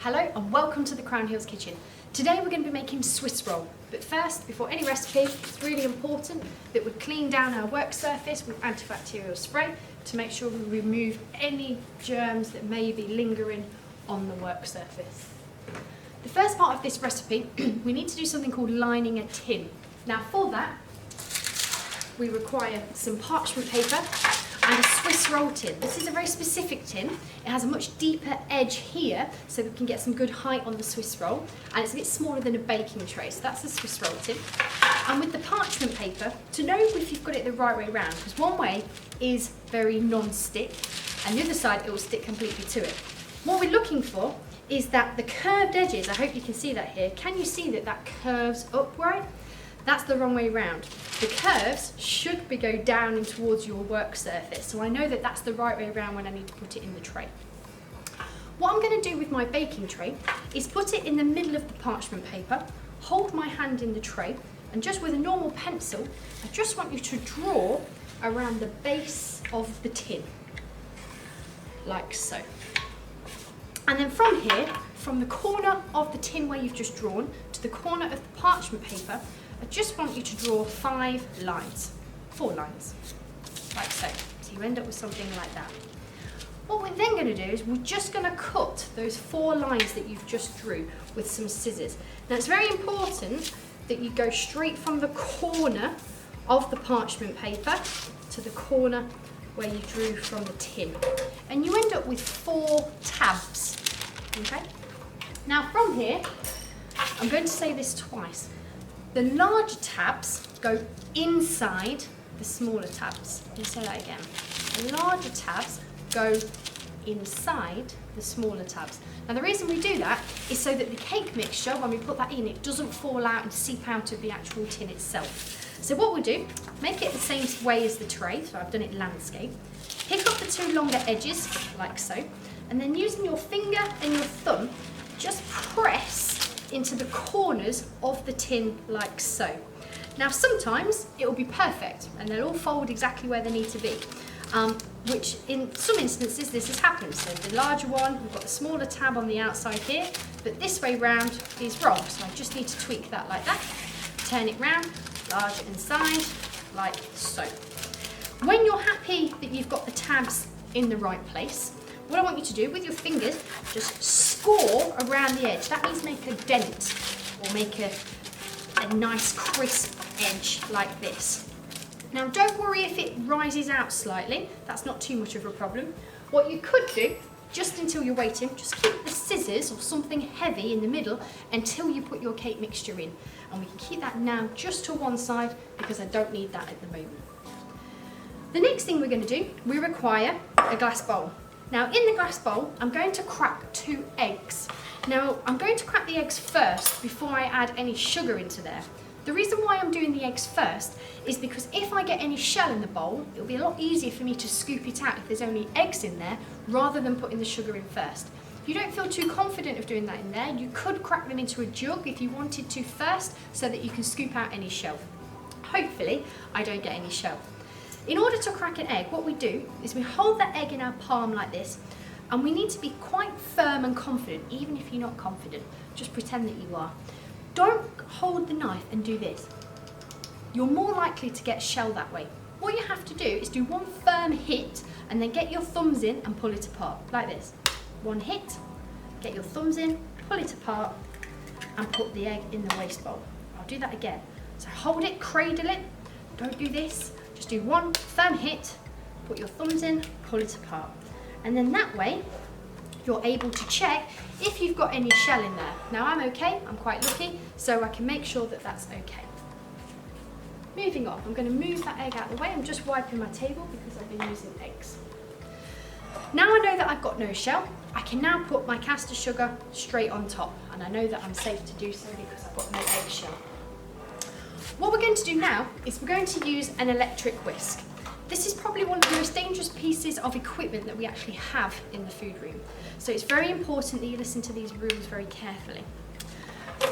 Hello and welcome to the Crown Hills Kitchen. Today we're going to be making Swiss roll, but first, before any recipe, it's really important that we clean down our work surface with antibacterial spray to make sure we remove any germs that may be lingering on the work surface. The first part of this recipe, we need to do something called lining a tin. Now for that, we require some parchment paper and a Swiss roll tin. This is a very specific tin. It has a much deeper edge here so that we can get some good height on the Swiss roll, and it's a bit smaller than a baking tray, so that's the Swiss roll tin. And with the parchment paper, to know if you've got it the right way around, because one way is very non-stick and the other side it will stick completely to it. What we're looking for is that the curved edges, I hope you can see that here, can you see that that curves upward? That's the wrong way round. The curves should be go down and towards your work surface, so I know that that's the right way around when I need to put it in the tray. What I'm going to do with my baking tray is put it in the middle of the parchment paper, hold my hand in the tray, and just with a normal pencil, I just want you to draw around the base of the tin, like so. And then from here, from the corner of the tin where you've just drawn to the corner of the parchment paper, I just want you to draw 4 lines, like so. So you end up with something like that. What we're then going to do is we're just going to cut those 4 lines that you've just drew with some scissors. Now it's very important that you go straight from the corner of the parchment paper to the corner where you drew from the tin. And you end up with 4 tabs, okay? Now from here, I'm going to say this twice. The larger tabs go inside the smaller tabs. Let me say that again. The larger tabs go inside the smaller tabs. Now the reason we do that is so that the cake mixture, when we put that in, it doesn't fall out and seep out of the actual tin itself. So what we'll do, make it the same way as the tray, so I've done it landscape. Pick up the 2 longer edges, like so, and then using your finger and your thumb, just press into the corners of the tin like so. Now sometimes it will be perfect and they'll all fold exactly where they need to be, which in some instances this has happened. So the larger one, we've got the smaller tab on the outside here, but this way round is wrong, so I just need to tweak that like that. Turn it round, larger inside, like so. When you're happy that you've got the tabs in the right place, what I want you to do with your fingers, just score around the edge. That means make a dent or make a nice crisp edge like this. Now don't worry if it rises out slightly, that's not too much of a problem. What you could do, just until you're waiting, just keep the scissors or something heavy in the middle until you put your cake mixture in. And we can keep that now just to one side because I don't need that at the moment. The next thing we're going to do, we require a glass bowl. Now in the glass bowl, I'm going to crack 2 eggs. Now I'm going to crack the eggs first before I add any sugar into there. The reason why I'm doing the eggs first is because if I get any shell in the bowl, it'll be a lot easier for me to scoop it out if there's only eggs in there rather than putting the sugar in first. If you don't feel too confident of doing that in there, you could crack them into a jug if you wanted to first so that you can scoop out any shell. Hopefully I don't get any shell. In order to crack an egg, what we do is we hold that egg in our palm like this, and we need to be quite firm and confident, even if you're not confident. Just pretend that you are. Don't hold the knife and do this. You're more likely to get shell that way. What you have to do is do 1 firm hit, and then get your thumbs in and pull it apart, like this. 1 hit, get your thumbs in, pull it apart, and put the egg in the waste bowl. I'll do that again. So hold it, cradle it, don't do this. Just do 1 firm hit, put your thumbs in, pull it apart. And then that way, you're able to check if you've got any shell in there. Now I'm okay, I'm quite lucky, so I can make sure that that's okay. Moving on, I'm going to move that egg out of the way. I'm just wiping my table because I've been using eggs. Now I know that I've got no shell, I can now put my caster sugar straight on top. And I know that I'm safe to do so because I've got no eggshell. What we're going to do now is we're going to use an electric whisk. This is probably one of the most dangerous pieces of equipment that we actually have in the food room. So it's very important that you listen to these rules very carefully.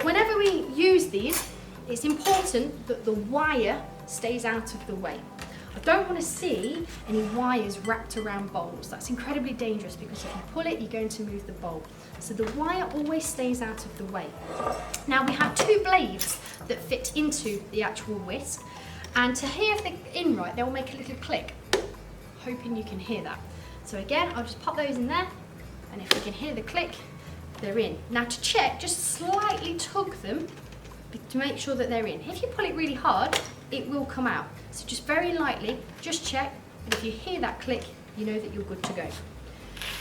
Whenever we use these, it's important that the wire stays out of the way. I don't want to see any wires wrapped around bowls. That's incredibly dangerous because if you pull it, you're going to move the bowl. So the wire always stays out of the way. Now we have two blades that fit into the actual whisk, and to hear if they're in right, they'll make a little click. Hoping you can hear that. So again, I'll just pop those in there, and if you can hear the click, they're in. Now to check, just slightly tug them to make sure that they're in. If you pull it really hard, it will come out. So just very lightly, just check, and if you hear that click, you know that you're good to go.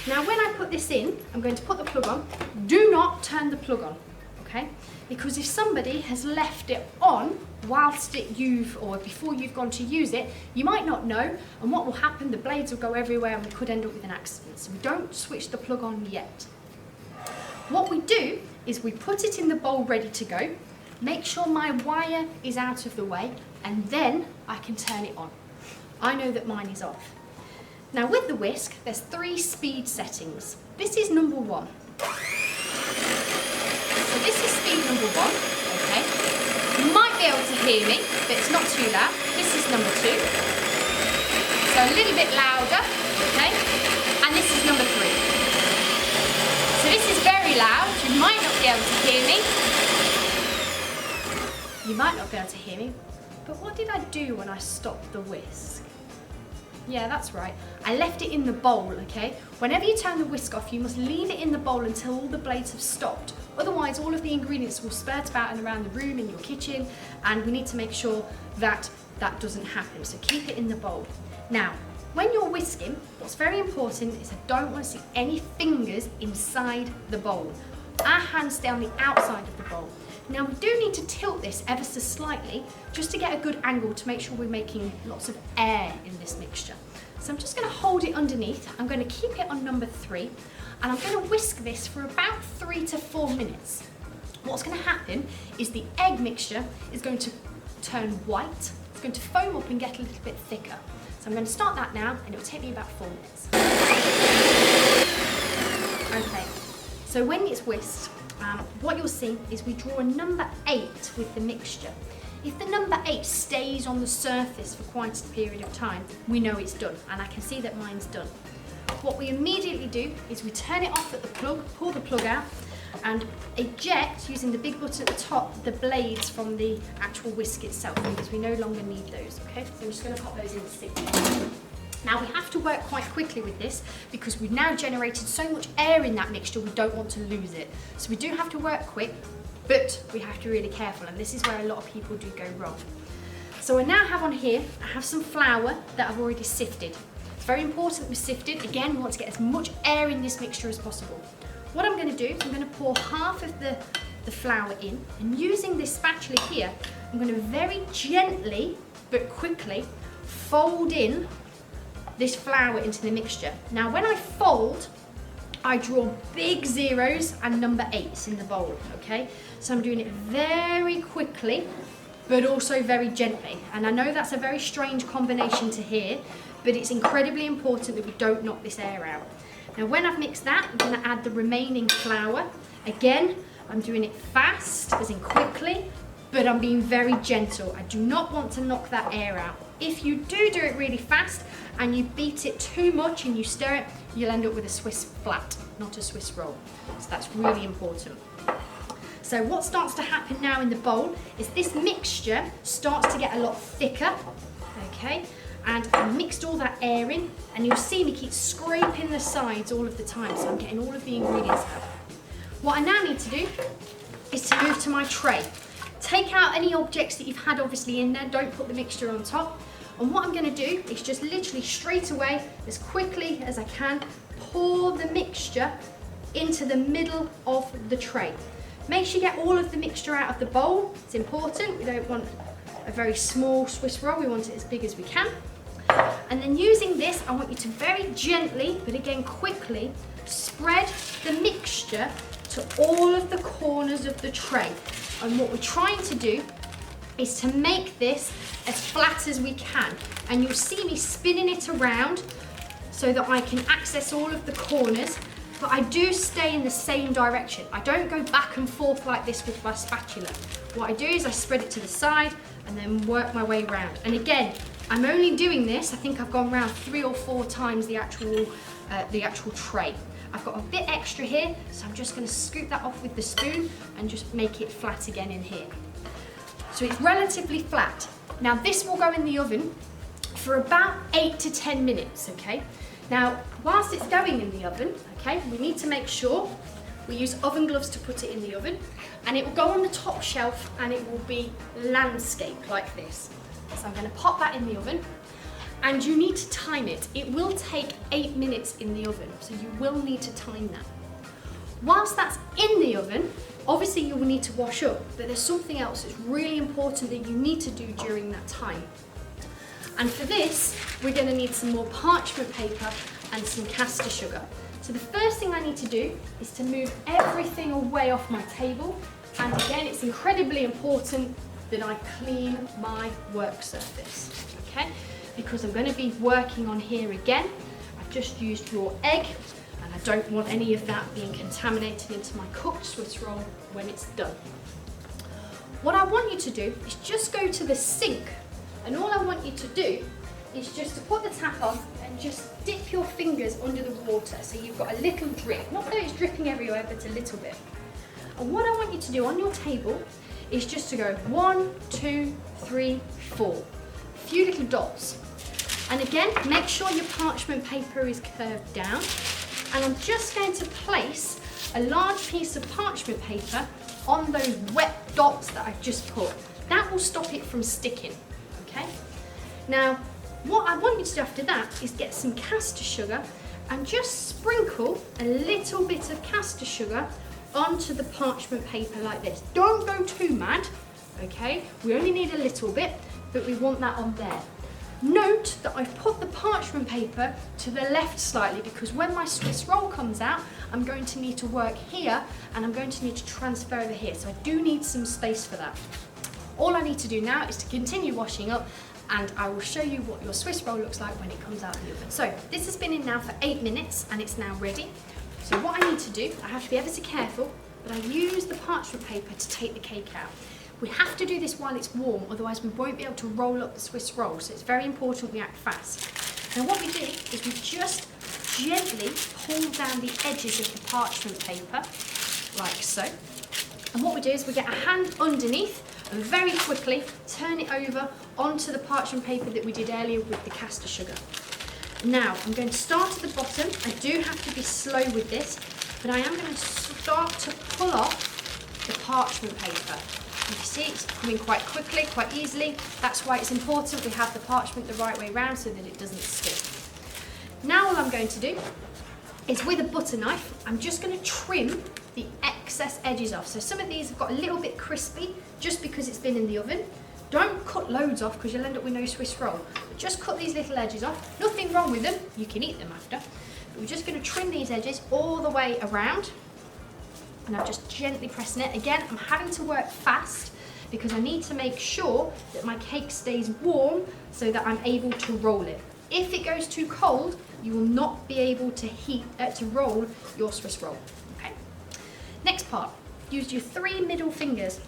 Now when I put this in, I'm going to put the plug on. Do not turn the plug on, okay? Because if somebody has left it on whilst before you've gone to use it, you might not know, and what will happen, the blades will go everywhere and we could end up with an accident. So we don't switch the plug on yet. What we do is we put it in the bowl ready to go, make sure my wire is out of the way, and then I can turn it on. I know that mine is off. Now with the whisk, there's 3 speed settings. This is number 1. So this is speed number 1, okay? You might be able to hear me, but it's not too loud. This is number 2. So a little bit louder, okay? And this is number 3. So this is very loud. You might not be able to hear me. You might not be able to hear me. But what did I do when I stopped the whisk? Yeah, that's right. I left it in the bowl, okay? Whenever you turn the whisk off, you must leave it in the bowl until all the blades have stopped. Otherwise, all of the ingredients will spurt about and around the room, in your kitchen, and we need to make sure that that doesn't happen. So keep it in the bowl. Now, when you're whisking, what's very important is I don't want to see any fingers inside the bowl. Our hands stay on the outside of the bowl. Now we do need to tilt this ever so slightly just to get a good angle to make sure we're making lots of air in this mixture. So I'm just going to hold it underneath. I'm going to keep it on number 3, and I'm going to whisk this for about 3 to 4 minutes. What's going to happen is the egg mixture is going to turn white. It's going to foam up and get a little bit thicker. So I'm going to start that now, and it will take me about 4 minutes. Okay, so when it's whisked, what you'll see is we draw a number 8 with the mixture. If the number 8 stays on the surface for quite a period of time, we know it's done, and I can see that mine's done. What we immediately do is we turn it off at the plug, pull the plug out, and eject, using the big button at the top, the blades from the actual whisk itself, because we no longer need those, okay? So I'm just going to pop those in the stick. Now we have to work quite quickly with this because we've now generated so much air in that mixture we don't want to lose it. So we do have to work quick, but we have to be really careful, and this is where a lot of people do go wrong. So I now have on here, I have some flour that I've already sifted. It's very important that we sift it. Again, we want to get as much air in this mixture as possible. What I'm going to do is I'm going to pour half of the flour in, and using this spatula here, I'm going to very gently but quickly fold in this flour into the mixture. Now when I fold, I draw big zeros and number 8s in the bowl, okay? So I'm doing it very quickly, but also very gently. And I know that's a very strange combination to hear, but it's incredibly important that we don't knock this air out. Now when I've mixed that, I'm gonna add the remaining flour. Again, I'm doing it fast, as in quickly, but I'm being very gentle. I do not want to knock that air out. If you do it really fast and you beat it too much and you stir it, you'll end up with a Swiss flat, not a Swiss roll. So that's really important. So what starts to happen now in the bowl is this mixture starts to get a lot thicker, okay? And I mixed all that air in, and you'll see me keep scraping the sides all of the time, so I'm getting all of the ingredients out. What I now need to do is to move to my tray. Take out any objects that you've had obviously in there, don't put the mixture on top. And what I'm going to do is just literally straight away, as quickly as I can, pour the mixture into the middle of the tray. Make sure you get all of the mixture out of the bowl. It's important. We don't want a very small Swiss roll, we want it as big as we can. And then using this, I want you to very gently, but again quickly, spread the mixture to all of the corners of the tray. And what we're trying to do is to make this as flat as we can. And you'll see me spinning it around so that I can access all of the corners, but I do stay in the same direction. I don't go back and forth like this with my spatula. What I do is I spread it to the side and then work my way around. And again, I'm only doing this, I think I've gone around 3 or 4 times the actual tray. I've got a bit extra here, so I'm just going to scoop that off with the spoon and just make it flat again in here. So it's relatively flat. Now this will go in the oven for about 8 to 10 minutes, okay? Now, whilst it's going in the oven, okay, we need to make sure we use oven gloves to put it in the oven, and it will go on the top shelf and it will be landscape like this. So I'm going to pop that in the oven, and you need to time it. It will take 8 minutes in the oven, so you will need to time that. Whilst that's in the oven, obviously you will need to wash up, but there's something else that's really important that you need to do during that time. And for this, we're going to need some more parchment paper and some caster sugar. So the first thing I need to do is to move everything away off my table. And again, it's incredibly important that I clean my work surface, okay? Because I'm going to be working on here again. I've just used raw egg, and I don't want any of that being contaminated into my cooked Swiss roll when it's done. What I want you to do is just go to the sink, and all I want you to do is just to put the tap on and just dip your fingers under the water so you've got a little drip. Not that it's dripping everywhere, but a little bit. And what I want you to do on your table is just to go 1, 2, 3, 4. A few little dots. And again, make sure your parchment paper is curved down. And I'm just going to place a large piece of parchment paper on those wet dots that I've just put. That will stop it from sticking, okay? Now, what I want you to do after that is get some caster sugar and just sprinkle a little bit of caster sugar onto the parchment paper like this. Don't go too mad, okay? We only need a little bit, but we want that on there. Note that I've put the parchment paper to the left slightly because when my Swiss roll comes out, I'm going to need to work here and I'm going to need to transfer over here. So I do need some space for that. All I need to do now is to continue washing up, and I will show you what your Swiss roll looks like when it comes out of the oven. So this has been in now for 8 minutes and it's now ready. So what I need to do, I have to be ever so careful, but I use the parchment paper to take the cake out. We have to do this while it's warm, otherwise we won't be able to roll up the Swiss roll, so it's very important we act fast. Now what we do is we just gently pull down the edges of the parchment paper, like so. And what we do is we get a hand underneath and very quickly turn it over onto the parchment paper that we did earlier with the caster sugar. Now, I'm going to start at the bottom. I do have to be slow with this, but I am going to start to pull off the parchment paper. You see, it's coming quite quickly, quite easily. That's why it's important we have the parchment the right way round so that it doesn't stick. Now all I'm going to do is with a butter knife, I'm just going to trim the excess edges off. So some of these have got a little bit crispy just because it's been in the oven. Don't cut loads off because you'll end up with no Swiss roll. But just cut these little edges off. Nothing wrong with them. You can eat them after. But we're just going to trim these edges all the way around. And I'm just gently pressing it. Again, I'm having to work fast because I need to make sure that my cake stays warm so that I'm able to roll it. If it goes too cold, you will not be able to roll your Swiss roll. Okay. Next part, use your 3 middle fingers.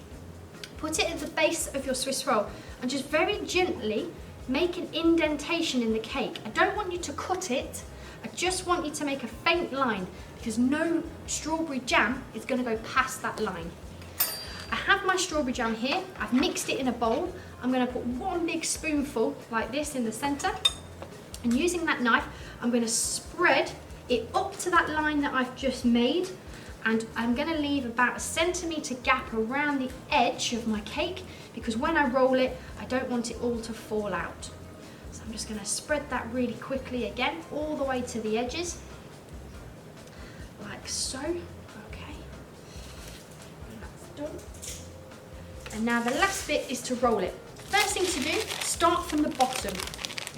Put it at the base of your Swiss roll and just very gently make an indentation in the cake. I don't want you to cut it, I just want you to make a faint line because no strawberry jam is going to go past that line. I have my strawberry jam here, I've mixed it in a bowl. I'm going to put 1 big spoonful like this in the centre, and using that knife I'm going to spread it up to that line that I've just made, and I'm going to leave about a centimetre gap around the edge of my cake because when I roll it I don't want it all to fall out. So I'm just going to spread that really quickly again all the way to the edges like so. Okay, and that's done. And now the last bit is to roll it. First thing to do, start from the bottom.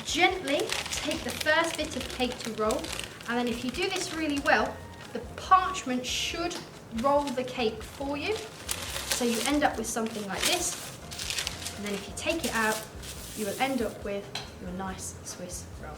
Gently take the first bit of cake to roll, and then if you do this really well, the parchment should roll the cake for you. So you end up with something like this, and then if you take it out, you will end up with your nice Swiss roll.